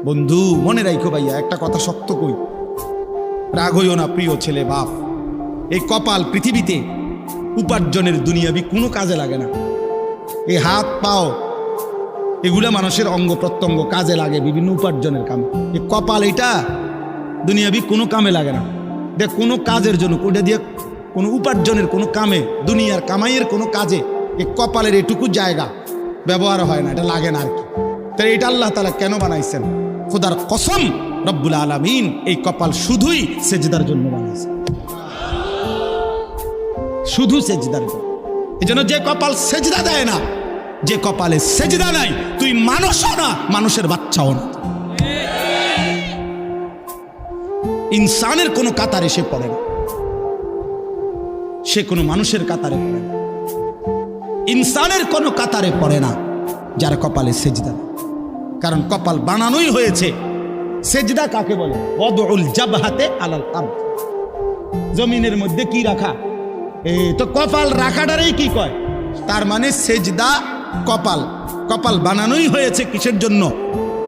বন্ধু মনে রাখো ভাইয়া, একটা কথা শক্ত কই, রাগ হইও না প্রিয় ছেলে বাপ। এই কপাল পৃথিবীতে উপার্জনের দুনিয়াবি কোনো কাজে লাগে না। এই হাত পাও এগুলা মানুষের অঙ্গ প্রত্যঙ্গ কাজে লাগে বিভিন্ন উপার্জনের কামে। এই কপাল এটা দুনিয়াবি কোনো কামে লাগে না। দেখ কোনো কাজের জন্য ওটা দিয়ে কোনো উপার্জনের কোনো কামে, দুনিয়ার কামাইয়ের কোনো কাজে এই কপালের এটুকু জায়গা ব্যবহার হয় না, এটা লাগে না আর কি। তাই এটা আল্লাহ তাআলা কেন বানাইছেন? খোদার কসম রব্বুল আলামিন এই কপাল শুধুই সেজদার জন্য বানাইছেন, শুধু সেজদার জন্য। এই জন্য যে কপাল সেজদা দেয় না, যে কপালে সেজদা নাই, তুই মানুষও না, মানুষের বাচ্চাও না। ইনসানের কোনো কাতারে সে পড়ে না, সে কোনো মানুষের কাতারে পড়ে না। ইনসানের কোনো কাতারে পড়ে না যার কপালে সেজদা। কারণ কপাল বানানোই হয়েছে। সেজদা কাকে বলে? ওয়াদউল জাবহাতে আলাল আরদ, জমিনের মধ্যে কি রাখা। এই তো কপাল রাখাটারই কি কয়? তার মানে সেজদা কপাল। কপাল বানানোই হয়েছে কিসের জন্য?